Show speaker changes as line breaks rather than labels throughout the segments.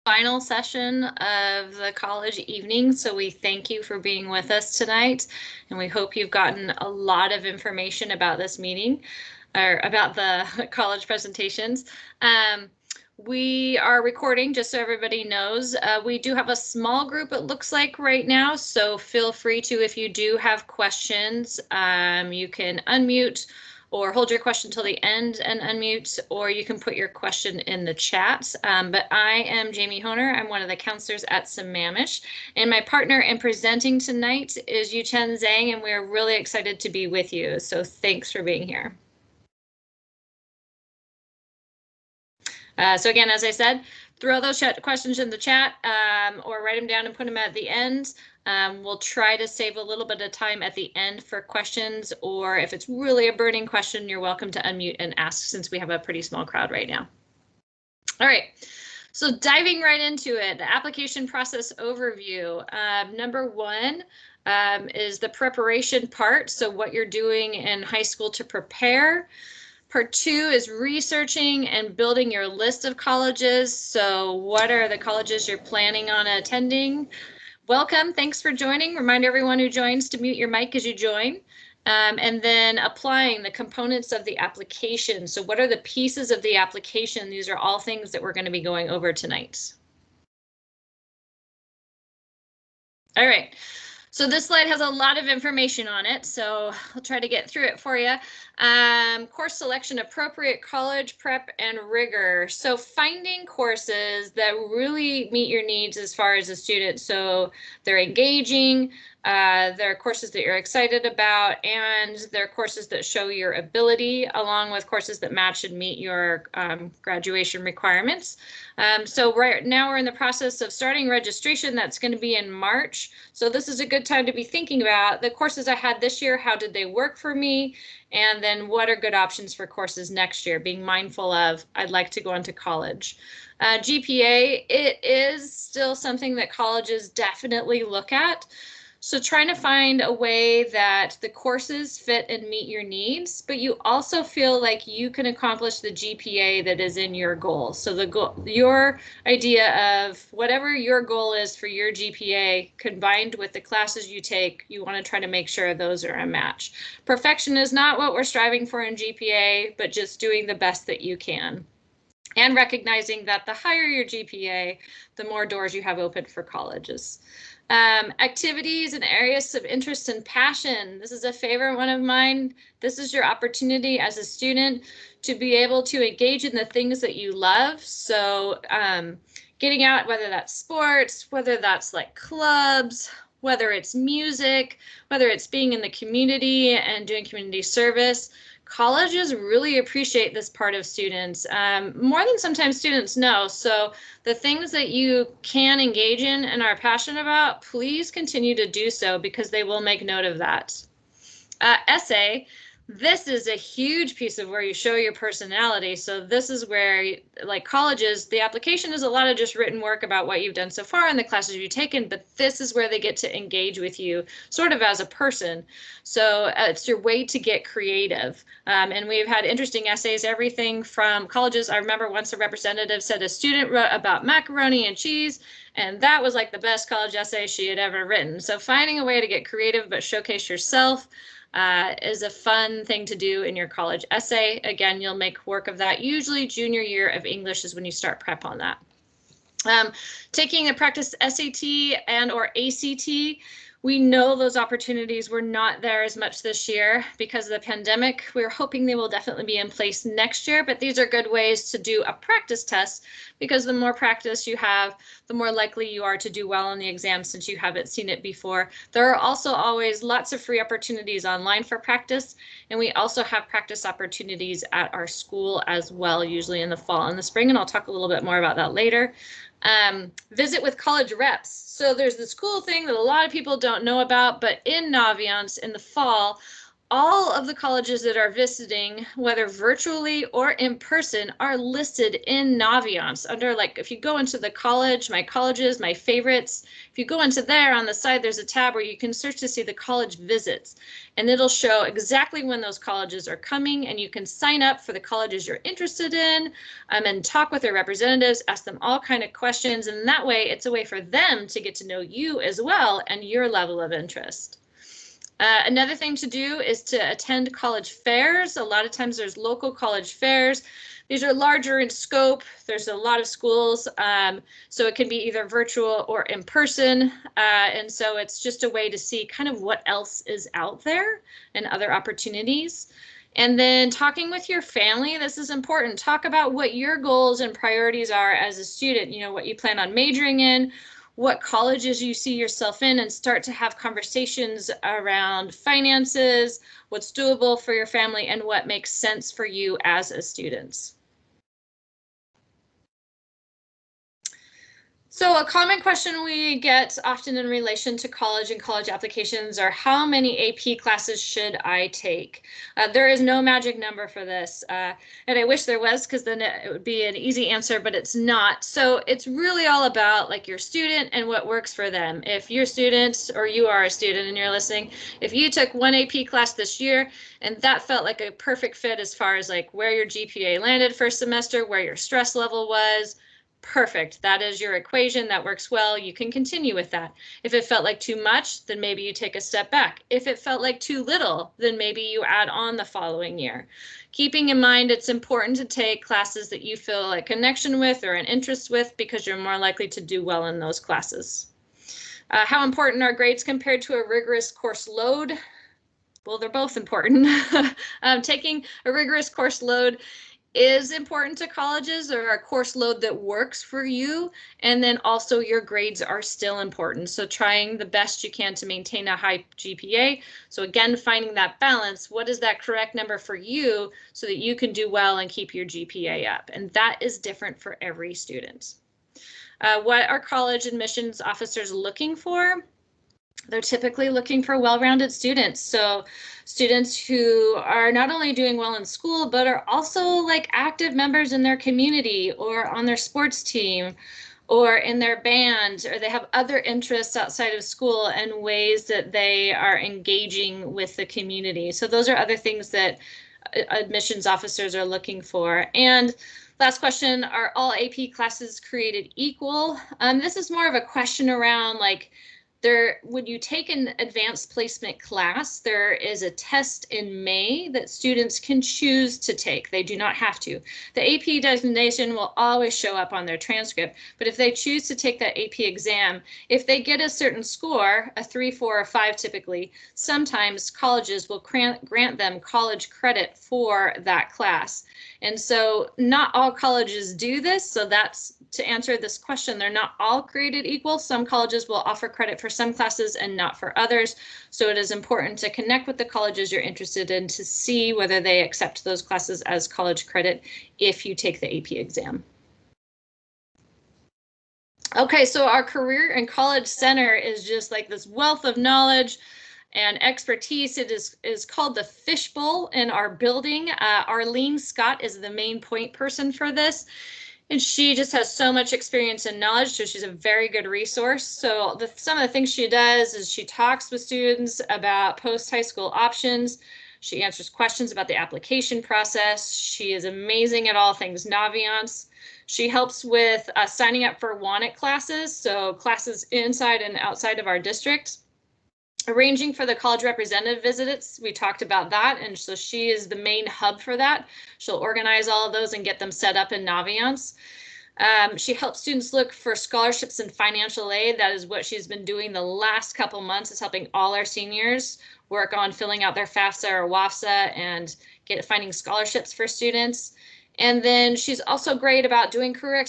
Final session of the college evening, so we thank you for being with us tonight, and we hope you've gotten a lot of information about this meeting, or about the college presentations. We are recording, just so everybody knows. We do have a small group, it looks like right now, so feel free to, if you do have questions, you can unmute or hold your question till the end and unmute, or you can put your question in the chat. But I am Jamie Honer. I'm one of the counselors at Sammamish, and my partner in presenting tonight is Yuchen Zhang, and we're really excited to be with you. So thanks for being here. So again, as I said, throw those questions in the chat or write them down and put them at the end. We'll try to save a little bit of time at the end for questions, or if it's really a burning question, you're welcome to unmute and ask, since we have a pretty small crowd right now. All right, so diving right into it, the application process overview. Number one is the preparation part, so what you're doing in high school to prepare. Part two is researching and building your list of colleges. So what are the colleges you're planning on attending? Welcome, thanks for joining. Remind everyone who joins to mute your mic as you join. And then applying the components of the application. So what are the pieces of the application? These are all things that we're going to be going over tonight. All right. So this slide has a lot of information on it, so I'll try to get through it for you. Course selection, appropriate college prep and rigor. So finding courses that really meet your needs as far as a student. So they're engaging, they're courses that you're excited about, and they're courses that show your ability, along with courses that match and meet your graduation requirements. So right now we're in the process of starting registration. That's going to be in March. So this is a good time to be thinking about the courses I had this year. How did they work for me? And then what are good options for courses next year? Being mindful of, I'd like to go on to college. GPA, it is still something that colleges definitely look at. So trying to find a way that the courses fit and meet your needs, but you also feel like you can accomplish the GPA that is in your goal. So the goal, your idea of whatever your goal is for your GPA combined with the classes you take, you want to try to make sure those are a match. Perfection is not what we're striving for in GPA, but just doing the best that you can. And recognizing that the higher your GPA, the more doors you have open for colleges. Activities and areas of interest and passion. This is a favorite one of mine. This is your opportunity as a student to be able to engage in the things that you love. So getting out, whether that's sports, whether that's like clubs, whether it's music, whether it's being in the community and doing community service. Colleges really appreciate this part of students, more than sometimes students know. So the things that you can engage in and are passionate about, please continue to do so, because they will make note of that. Essay. This is a huge piece of where you show your personality. So this is where, like colleges, the application is a lot of just written work about what you've done so far and the classes you've taken, but this is where they get to engage with you sort of as a person. So it's your way to get creative. And we've had interesting essays, everything from colleges. I remember once a representative said a student wrote about macaroni and cheese, and that was like the best college essay she had ever written. So finding a way to get creative but showcase yourself is a fun thing to do in your college essay. Again, you'll make work of that. Usually junior year of English is when you start prep on that. Taking the practice SAT and or ACT. We know those opportunities were not there as much this year because of the pandemic. We're hoping they will definitely be in place next year, but these are good ways to do a practice test, because the more practice you have, the more likely you are to do well on the exam, since you haven't seen it before. There are also always lots of free opportunities online for practice, and we also have practice opportunities at our school as well, usually in the fall and the spring, and I'll talk a little bit more about that later. Visit with college reps. So there's this cool thing that a lot of people don't know about, but in Naviance in the fall, all of the colleges that are visiting, whether virtually or in person, are listed in Naviance under, like, if you go into the college, my colleges, my favorites, if you go into there on the side, there's a tab where you can search to see the college visits, and it'll show exactly when those colleges are coming, and you can sign up for the colleges you're interested in, and talk with their representatives, ask them all kind of questions, and that way it's a way for them to get to know you as well and your level of interest. Another thing to do is to attend college fairs. A lot of times there's local college fairs. These are larger in scope. There's a lot of schools, so it can be either virtual or in person. And so it's just a way to see kind of what else is out there and other opportunities. And then talking with your family, this is important. Talk about what your goals and priorities are as a student, you know, what you plan on majoring in, what colleges you see yourself in, and start to have conversations around finances, what's doable for your family, and what makes sense for you as a student. So a common question we get often in relation to college and college applications are, how many AP classes should I take? There is no magic number for this, and I wish there was, because then it would be an easy answer, but it's not. So it's really all about, like, your student and what works for them. If you're a student, or you are a student and you're listening, if you took one AP class this year and that felt like a perfect fit as far as like where your GPA landed first semester, where your stress level was, perfect. That is your equation. That works well. You can continue with that. If it felt like too much, then maybe you take a step back. If it felt like too little, then maybe you add on the following year. Keeping in mind, it's important to take classes that you feel a connection with or an interest with, because you're more likely to do well in those classes. How important are grades compared to a rigorous course load? Well, they're both important. Taking a rigorous course load is important to colleges, or a course load that works for you, and then also your grades are still important. So trying the best you can to maintain a high GPA. So again, finding that balance, what is that correct number for you so that you can do well and keep your GPA up? And that is different for every student. What are college admissions officers looking for? They're typically looking for well-rounded students. So students who are not only doing well in school, but are also like active members in their community or on their sports team or in their band, or they have other interests outside of school and ways that they are engaging with the community. So those are other things that admissions officers are looking for. And last question, are all AP classes created equal? This is more of a question around, like, when you take an advanced placement class, there is a test in May that students can choose to take. They do not have to. The AP designation will always show up on their transcript, but if they choose to take that AP exam, if they get a certain score, a 3, 4, or 5 typically, sometimes colleges will grant them college credit for that class. And so not all colleges do this, so that's to answer this question. They're not all created equal. Some colleges will offer credit for some classes and not for others. So it is important to connect with the colleges you're interested in to see whether they accept those classes as college credit if you take the AP exam. Okay, so our Career and College Center is just like this wealth of knowledge and expertise. It is called the Fishbowl in our building. Arlene Scott is the main point person for this. And she just has so much experience and knowledge, so she's a very good resource. So some of the things she does is she talks with students about post-high school options. She answers questions about the application process. She is amazing at all things Naviance. She helps with signing up for WANT classes, so classes inside and outside of our district. Arranging for the college representative visits, we talked about that, and so she is the main hub for that. She'll organize all of those and get them set up in Naviance. She helps students look for scholarships and financial aid. That is what she's been doing the last couple months, is helping all our seniors work on filling out their FAFSA or WAFSA and finding scholarships for students. And then she's also great about doing career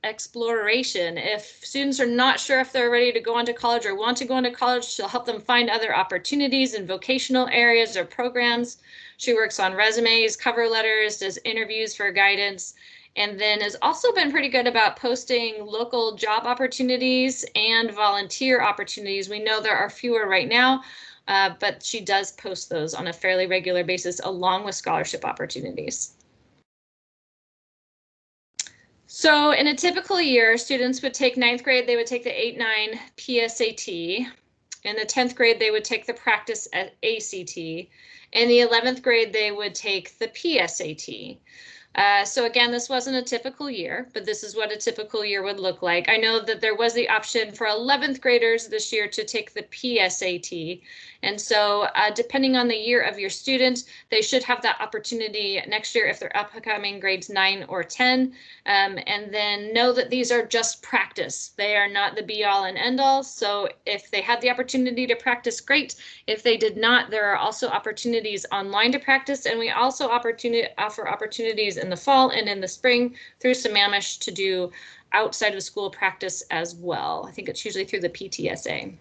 exploration. If students are not sure if they're ready to go on to college or want to go into college, she'll help them find other opportunities in vocational areas or programs. She works on resumes, cover letters, does interviews for guidance, and then has also been pretty good about posting local job opportunities and volunteer opportunities. We know there are fewer right now, but she does post those on a fairly regular basis along with scholarship opportunities. So in a typical year, students would take 9th grade, they would take the 8-9 PSAT. In the 10th grade, they would take the practice ACT. In the 11th grade, they would take the PSAT. So again, this wasn't a typical year, but this is what a typical year would look like. I know that there was the option for 11th graders this year to take the PSAT. And so depending on the year of your student, they should have that opportunity next year if they're upcoming grades 9 or 10. And then know that these are just practice. They are not the be all and end all. So if they had the opportunity to practice, great. If they did not, there are also opportunities online to practice. And we also offer opportunities in the fall and in the spring through Sammamish to do outside of school practice as well. I think it's usually through the PTSA.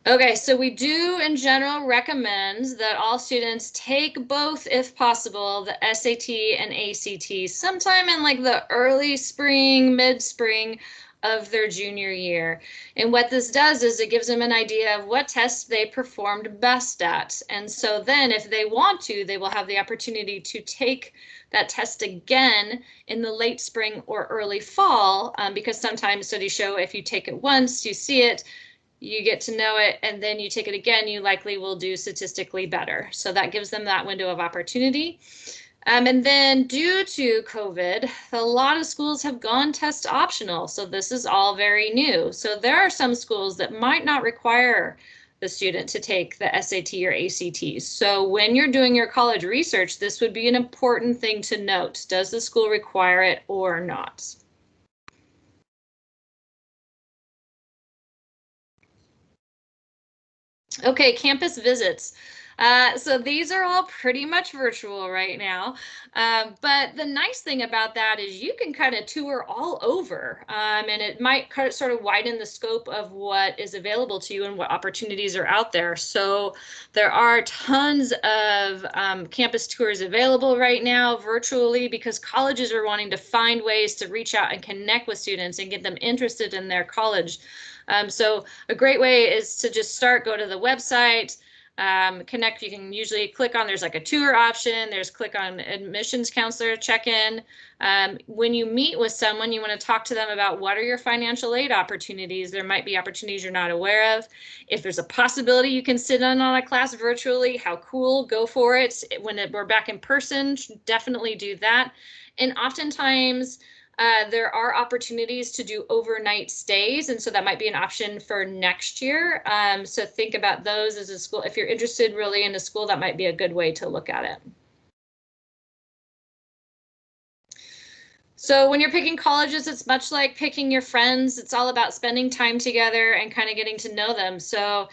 Okay, so we do in general recommend that all students take both, if possible, the SAT and ACT sometime in like the early spring, mid-spring of their junior year. And what this does is it gives them an idea of what tests they performed best at. And so then if they want to, they will have the opportunity to take that test again in the late spring or early fall, because sometimes studies show if you take it once, you see it, you get to know it, and then you take it again, you likely will do statistically better. So that gives them that window of opportunity. And then due to COVID, a lot of schools have gone test optional. So this is all very new. So there are some schools that might not require the student to take the SAT or ACT. So when you're doing your college research, this would be an important thing to note. Does the school require it or not? Okay, campus visits. So these are all pretty much virtual right now. But the nice thing about that is you can kind of tour all over, and it might sort of widen the scope of what is available to you and what opportunities are out there. So there are tons of campus tours available right now virtually because colleges are wanting to find ways to reach out and connect with students and get them interested in their college. So a great way is to just go to the website, connect. You can usually click on, there's like a tour option, there's click on admissions counselor check-in. When you meet with someone, you want to talk to them about what are your financial aid opportunities. There might be opportunities you're not aware of. If there's a possibility you can sit in on a class virtually, how cool, go for it. When we're back in person, definitely do that. And oftentimes, there are opportunities to do overnight stays, and so that might be an option for next year. So think about those as a school. If you're interested really in a school, that might be a good way to look at it. So when you're picking colleges, it's much like picking your friends. It's all about spending time together and kind of getting to know them. So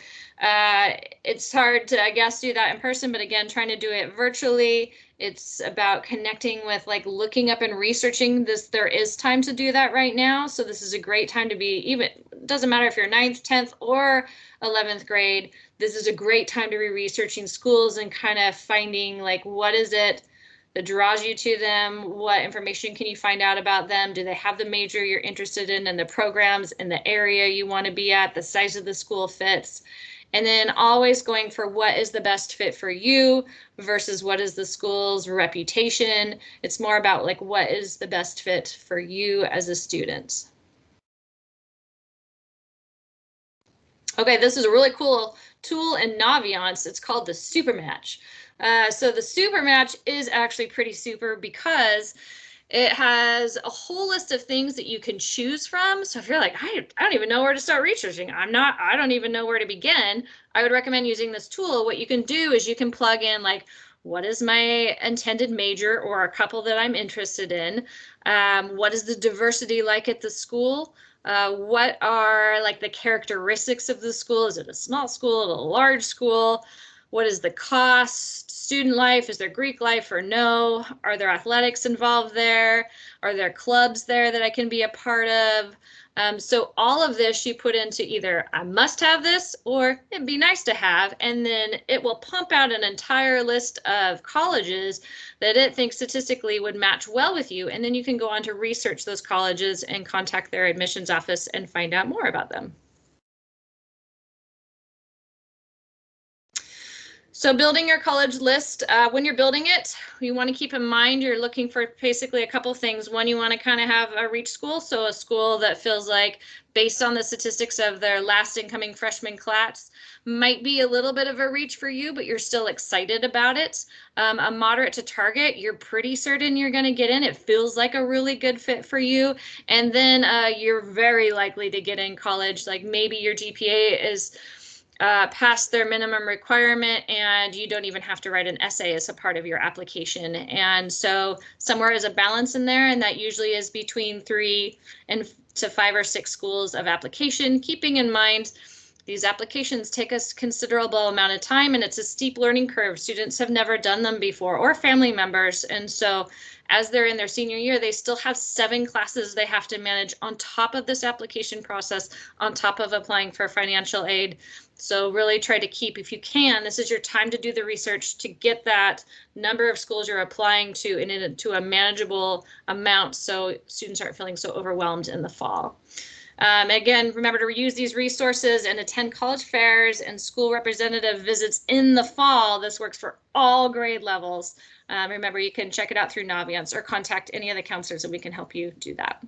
it's hard to, I guess, do that in person, but again, trying to do it virtually. It's about connecting with, like, looking up and researching this. There is time to do that right now. So this is a great time to be, even, doesn't matter if you're 9th, 10th, or 11th grade. This is a great time to be researching schools and kind of finding, like, what is it that draws you to them? What information can you find out about them? Do they have the major you're interested in and the programs in the area you want to be at? The size of the school fits. And then always going for what is the best fit for you versus what is the school's reputation. It's more about, like, what is the best fit for you as a student. Okay, this is a really cool tool in Naviance. It's called the SuperMatch. So the SuperMatch is actually pretty super because it has a whole list of things that you can choose from. So if you're like, I don't even know where to start researching, I don't even know where to begin, I would recommend using this tool. What you can do is you can plug in, like, what is my intended major or a couple that I'm interested in? What is the diversity like at the school? What are, like, the characteristics of the school? Is it a small school, a large school? What is the cost? Student life, is there Greek life or no? Are there athletics involved there? Are there clubs there that I can be a part of? So all of this you put into either I must have this or it'd be nice to have, and then it will pump out an entire list of colleges that it thinks statistically would match well with you, and then you can go on to research those colleges and contact their admissions office and find out more about them. So building your college list, when you're building it, you want to keep in mind you're looking for basically a couple things. One, you want to kind of have a reach school, so a school that feels like, based on the statistics of their last incoming freshman class, might be a little bit of a reach for you, but you're still excited about it. A moderate to target, you're pretty certain you're going to get in. It feels like a really good fit for you. And then you're very likely to get in college. Like maybe your GPA is past their minimum requirement and you don't even have to write an essay as a part of your application. And so somewhere is a balance in there, and that usually is between 3 to 5 or 6 schools of application, keeping in mind these applications take us considerable amount of time and it's a steep learning curve. Students have never done them before, or family members. And so as they're in their senior year, they still have 7 classes they have to manage on top of this application process, on top of applying for financial aid. So really try to keep, if you can, this is your time to do the research to get that number of schools you're applying to into a manageable amount so students aren't feeling so overwhelmed in the fall. Again, remember to reuse these resources and attend college fairs and school representative visits in the fall. This works for all grade levels. Remember, you can check it out through Naviance or contact any of the counselors and we can help you do that.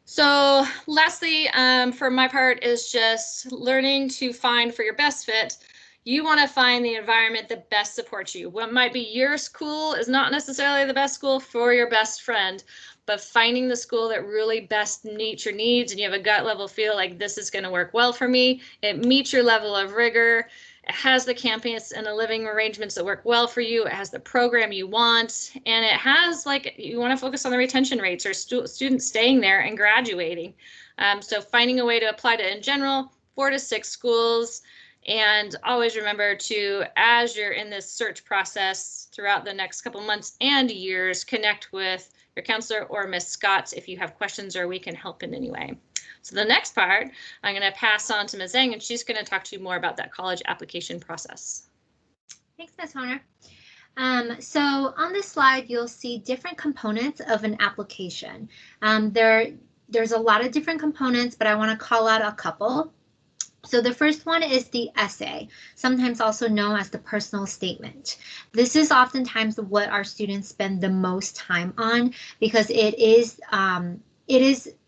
So lastly, for my part, is just learning to find for your best fit. You want to find the environment that best supports you. What might be your school is not necessarily the best school for your best friend, but finding the school that really best meets your needs and you have a gut level feel like this is going to work well for me. It meets your level of rigor. It has the campus and the living arrangements that work well for you. It has the program you want, and it has, like, you want to focus on the retention rates or students staying there and graduating. So finding a way to apply to, in general, 4 to 6 schools. And always remember to, as you're in this search process throughout the next couple months and years, connect with your counselor or Miss Scott if you have questions or we can help in any way. So the next part, I'm going to pass on to Ms. Zhang, and she's going to talk to you more about that college application process.
Thanks, Ms. Horner. So on this slide, you'll see different components of an application. There's a lot of different components, but I want to call out a couple. So the first one is the essay, sometimes also known as the personal statement. This is oftentimes what our students spend the most time on because it is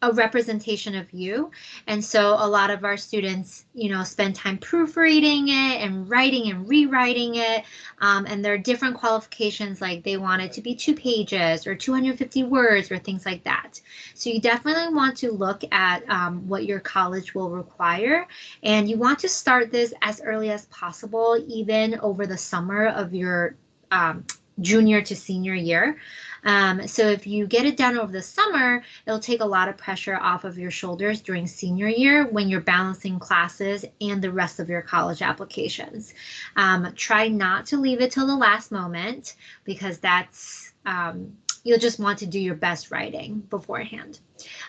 a representation of you. And so a lot of our students, spend time proofreading it and writing and rewriting it. And there are different qualifications, like they want it to be 2 pages or 250 words or things like that. So you definitely want to look at what your college will require. And you want to start this as early as possible, even over the summer of your junior to senior year. So if you get it done over the summer, it'll take a lot of pressure off of your shoulders during senior year when you're balancing classes and the rest of your college applications. Try not to leave it till the last moment because that's you'll just want to do your best writing beforehand.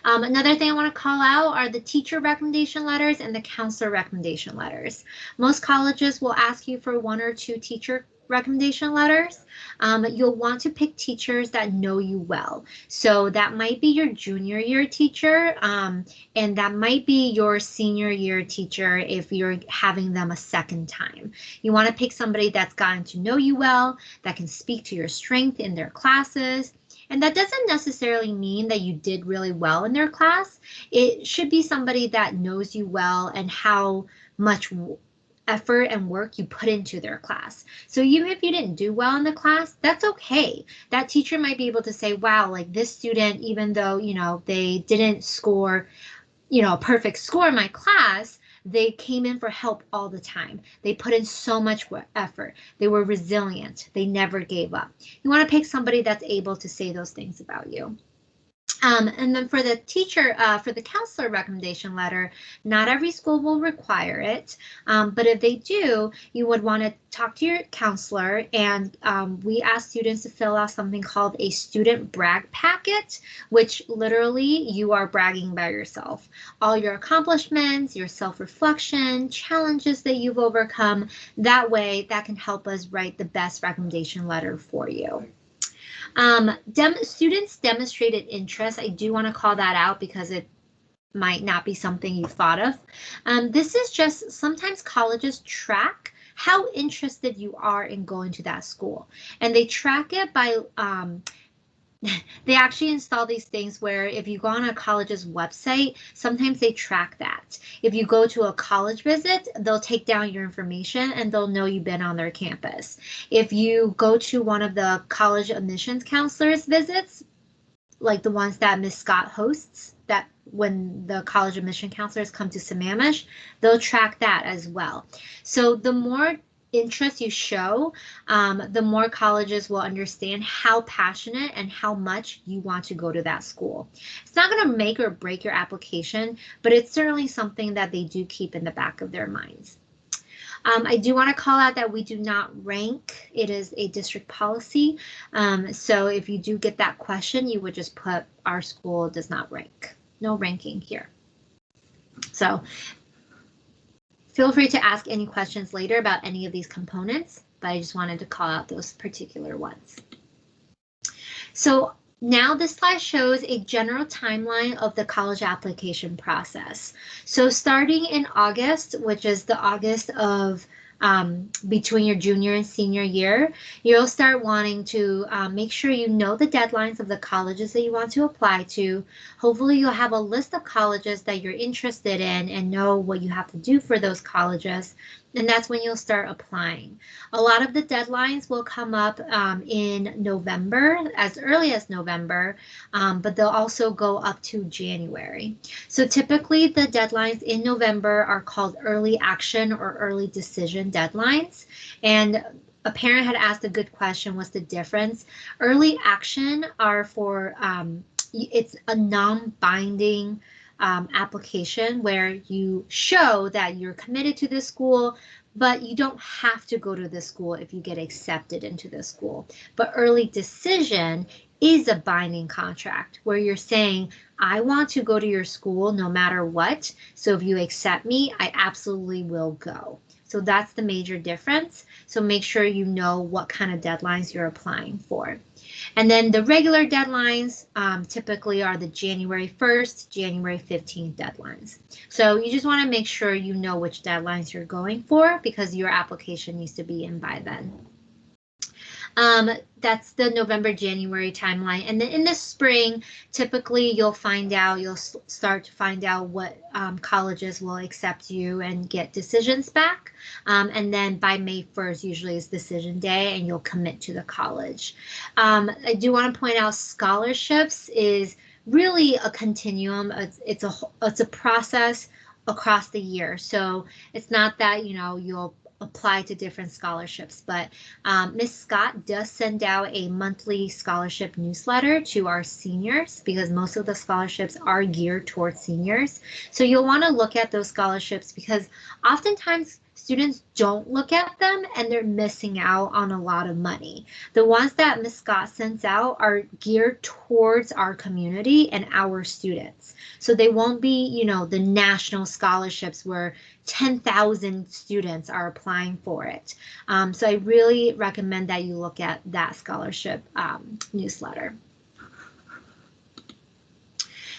Another thing I want to call out are the teacher recommendation letters and the counselor recommendation letters. Most colleges will ask you for 1 or 2 teacher recommendation letters. You'll want to pick teachers that know you well. So that might be your junior year teacher, and that might be your senior year teacher if you're having them a second time. You want to pick somebody that's gotten to know you well, that can speak to your strength in their classes. And that doesn't necessarily mean that you did really well in their class. It should be somebody that knows you well and how much effort and work you put into their class. So even if you didn't do well in the class, that's okay. That teacher might be able to say, wow, like this student, even though, they didn't score, a perfect score in my class, they came in for help all the time. They put in so much effort. They were resilient. They never gave up. You want to pick somebody that's able to say those things about you. And then for the teacher, for the counselor recommendation letter, not every school will require it. But if they do, you would want to talk to your counselor, and we ask students to fill out something called a student brag packet, which literally you are bragging about yourself. All your accomplishments, your self-reflection, challenges that you've overcome. That way, that can help us write the best recommendation letter for you. Students demonstrated interest. I do want to call that out because it might not be something you thought of. This is just sometimes colleges track how interested you are in going to that school, and they track it by they actually install these things where if you go on a college's website, sometimes they track that. If you go to a college visit, they'll take down your information and they'll know you've been on their campus. If you go to one of the college admissions counselors visits, like the ones that Ms. Scott hosts, that when the college admission counselors come to Sammamish, they'll track that as well. So the more interest you show, the more colleges will understand how passionate and how much you want to go to that school. It's not going to make or break your application, but it's certainly something that they do keep in the back of their minds. I do want to call out that we do not rank. It is a district policy. So if you do get that question, you would just put our school does not rank. No ranking here. So feel free to ask any questions later about any of these components, but I just wanted to call out those particular ones. So now this slide shows a general timeline of the college application process. So starting in August, which is the August of between your junior and senior year, you'll start wanting to make sure you know the deadlines of the colleges that you want to apply to. Hopefully you'll have a list of colleges that you're interested in and know what you have to do for those colleges. And that's when you'll start applying. A lot of the deadlines will come up in November, as early as November, but they'll also go up to January. So typically the deadlines in November are called early action or early decision deadlines. And a parent had asked a good question, what's the difference? Early action are for, it's a non-binding application where you show that you're committed to this school, but you don't have to go to this school if you get accepted into the school. But early decision is a binding contract where you're saying, I want to go to your school no matter what. So if you accept me, I absolutely will go. So that's the major difference. So make sure you know what kind of deadlines you're applying for. And then the regular deadlines typically are the January 1st, January 15th deadlines. So you just want to make sure you know which deadlines you're going for because your application needs to be in by then. That's the November, January timeline. And then in the spring, typically you'll start to find out what colleges will accept you and get decisions back. And then by May 1st, usually is decision day and you'll commit to the college. I do want to point out scholarships is really a continuum. It's a process across the year. So it's not that, you'll apply to different scholarships, but Ms. Scott does send out a monthly scholarship newsletter to our seniors because most of the scholarships are geared towards seniors. So you'll want to look at those scholarships because oftentimes students don't look at them and they're missing out on a lot of money. The ones that Ms. Scott sends out are geared towards our community and our students. So they won't be, the national scholarships where 10,000 students are applying for it. So I really recommend that you look at that scholarship newsletter.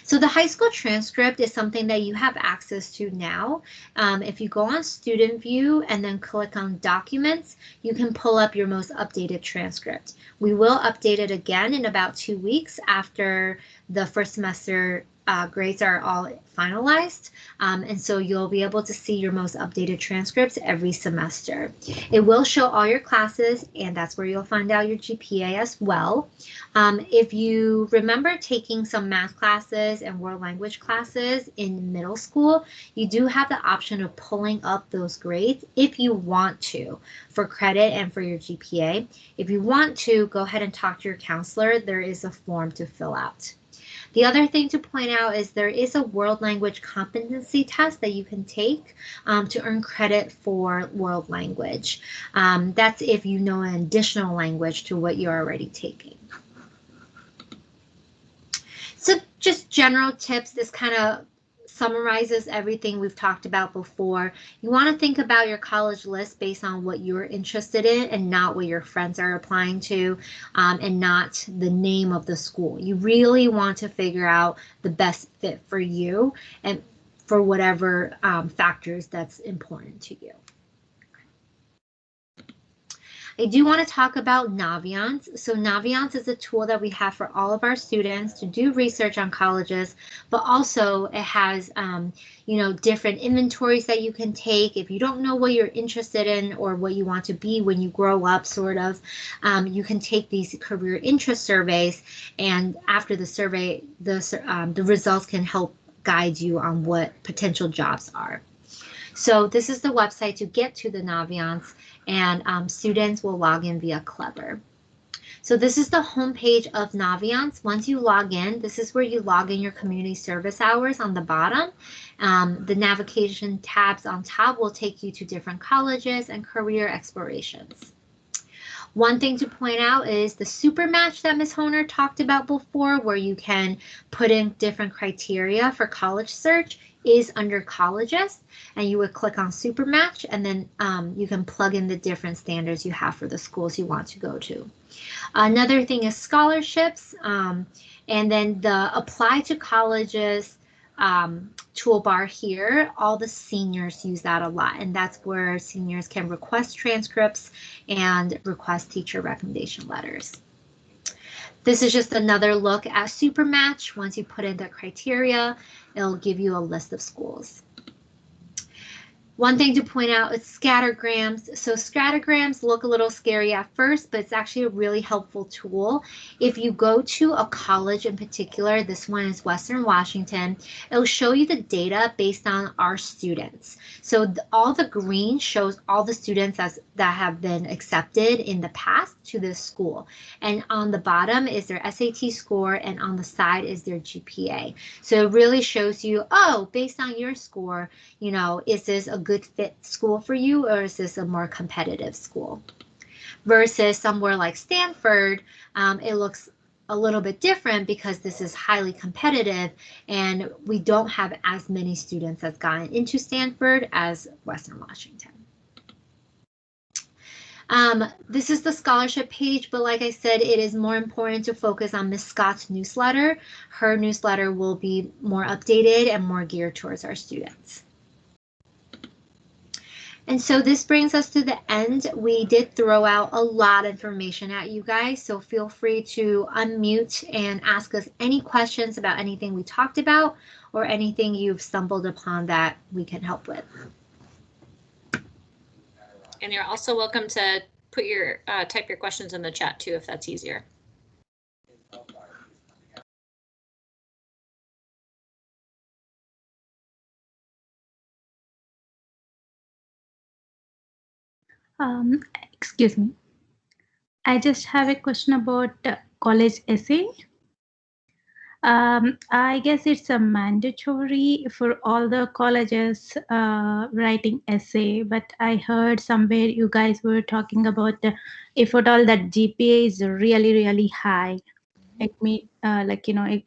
So the high school transcript is something that you have access to now. If you go on Student View and then click on Documents, you can pull up your most updated transcript. We will update it again in about 2 weeks after the first semester grades are all finalized, and so you'll be able to see your most updated transcripts every semester. It will show all your classes, and that's where you'll find out your GPA as well. If you remember taking some math classes and world language classes in middle school, you do have the option of pulling up those grades if you want to for credit and for your GPA. If you want to, go ahead and talk to your counselor. There is a form to fill out. The other thing to point out is there is a world language competency test that you can take to earn credit for world language. That's if you know an additional language to what you're already taking. So just general tips, this kind of summarizes everything we've talked about before. You want to think about your college list based on what you're interested in and not what your friends are applying to, and not the name of the school. You really want to figure out the best fit for you and for whatever factors that's important to you. I do want to talk about Naviance. So Naviance is a tool that we have for all of our students to do research on colleges, but also it has, different inventories that you can take. If you don't know what you're interested in or what you want to be when you grow up, sort of, you can take these career interest surveys, and after the survey, the results can help guide you on what potential jobs are. So this is the website to get to the Naviance, and students will log in via Clever. So this is the homepage of Naviance. Once you log in, this is where you log in your community service hours on the bottom. The navigation tabs on top will take you to different colleges and career explorations. One thing to point out is the SuperMatch that Ms. Honer talked about before, where you can put in different criteria for college search, is under colleges, and you would click on SuperMatch, and then you can plug in the different standards you have for the schools you want to go to. Another thing is scholarships, and then the apply to colleges toolbar here. All the seniors use that a lot, and that's where seniors can request transcripts and request teacher recommendation letters. This is just another look at SuperMatch. Once you put in the criteria, it'll give you a list of schools. One thing to point out is Scattergrams. So Scattergrams look a little scary at first, but it's actually a really helpful tool. If you go to a college in particular, this one is Western Washington, it'll show you the data based on our students. So all the green shows all the students that have been accepted in the past to this school. And on the bottom is their SAT score, and on the side is their GPA. So it really shows you, oh, based on your score, is this a good fit school for you, or is this a more competitive school? Versus somewhere like Stanford, it looks a little bit different because this is highly competitive, and we don't have as many students that's gotten into Stanford as Western Washington. This is the scholarship page, but like I said, it is more important to focus on Ms. Scott's newsletter. Her newsletter will be more updated and more geared towards our students. And so this brings us to the end. We did throw out a lot of information at you guys, so feel free to unmute and ask us any questions about anything we talked about or anything you've stumbled upon that we can help with.
And you're also welcome to put your type your questions in the chat too, if that's easier.
Excuse me. I just have a question about college essay. I guess it's a mandatory for all the colleges writing essay, but I heard somewhere you guys were talking about if at all that GPA is really, really high, it may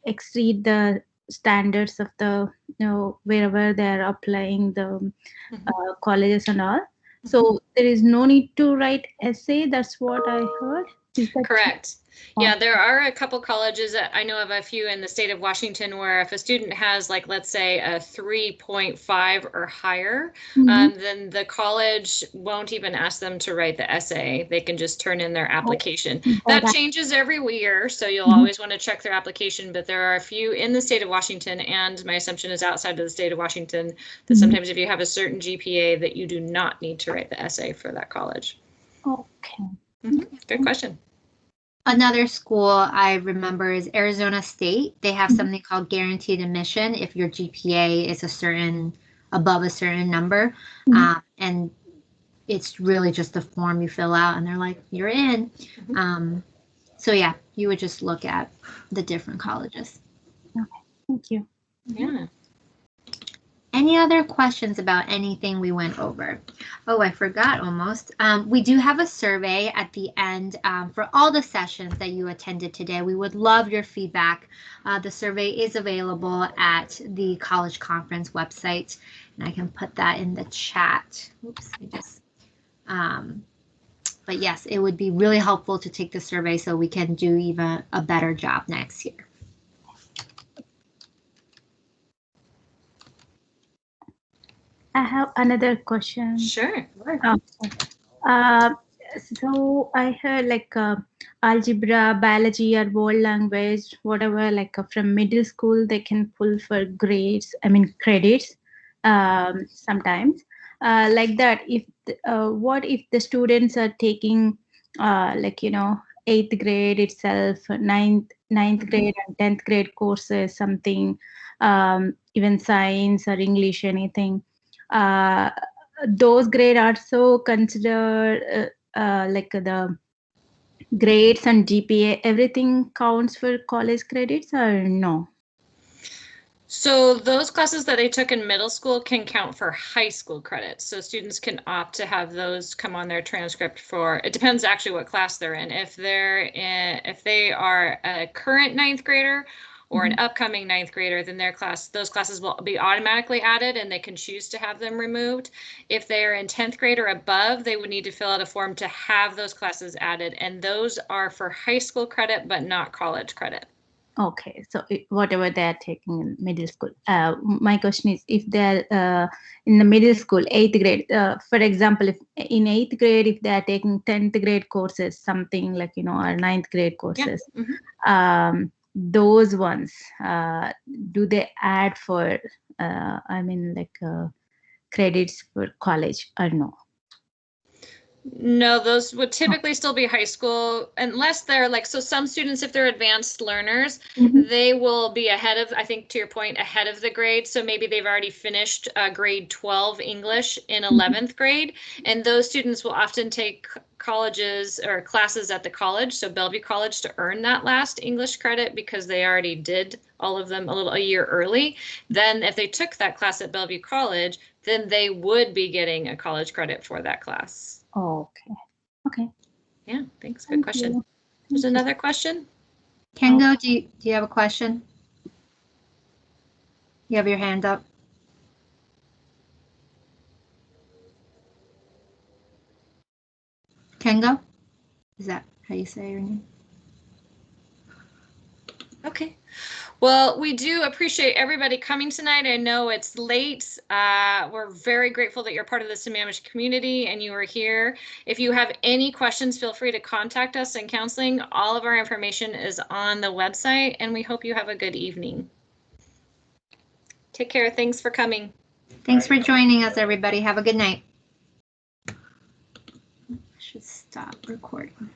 exceed the standards of the wherever they're applying the colleges and all. So there is no need to write essay. That's what I heard. Is that
correct? Yeah, there are a couple colleges that I know of, a few in the state of Washington, where if a student has, like, let's say a 3.5 or higher, then the college won't even ask them to write the essay. They can just turn in their application. That changes every year, so you'll always want to check their application, but there are a few in the state of Washington, and my assumption is outside of the state of Washington, that sometimes if you have a certain GPA that you do not need to write the essay for that college.
Okay.
Good question.
Another school I remember is Arizona State. They have something called guaranteed admission if your GPA is above a certain number. And it's really just a form you fill out and they're like, you're in. So yeah, you would just look at the different colleges.
Okay, thank you.
Yeah.
Any other questions about anything we went over? Oh, I forgot almost. We do have a survey at the end for all the sessions that you attended today. We would love your feedback. The survey is available at the College Conference website, and I can put that in the chat. Oops, I just. But yes, it would be really helpful to take the survey so we can do even a better job next year.
I have another question.
Sure.
So I heard like algebra, biology, or world language, whatever, like from middle school, they can pull for grades, I mean credits sometimes. Like that, if what if the students are taking like, 8th grade itself, ninth grade and 10th grade courses, something, even science or English, anything. Those grades are so considered like the grades and GPA, everything counts for college credits or no?
So those classes that they took in middle school can count for high school credits. So students can opt to have those come on their transcript for, it depends actually what class they're in. If they are a current 9th grader or an upcoming 9th grader, then those classes will be automatically added and they can choose to have them removed. If they are in 10th grade or above, they would need to fill out a form to have those classes added. And those are for high school credit, but not college credit.
Okay, so whatever they are taking in middle school. My question is, if they're in the middle school, 8th grade, for example, if in 8th grade, if they are taking 10th grade courses, something like, or 9th grade courses, those ones, do they add for, I mean, like credits for college or no?
No, those would typically still be high school unless they're like, so some students, if they're advanced learners, they will be ahead of, I think to your point, ahead of the grade. So maybe they've already finished grade 12 English in 11th grade. And those students will often take colleges or classes at the college, so Bellevue College, to earn that last English credit because they already did all of them a year early. Then if they took that class at Bellevue College, then they would be getting a college credit for that class.
Oh, okay.
Yeah, thanks. Good question. There's another question.
Kengo, do you have a question? You have your hand up. Kengo? Is that how you say your name?
Okay. Well, we do appreciate everybody coming tonight. I know it's late. We're very grateful that you're part of the Sammamish community and you are here. If you have any questions, feel free to contact us in counseling. All of our information is on the website, and we hope you have a good evening. Take care. Thanks for coming.
Thanks for joining us, everybody. Have a good night. I should stop recording.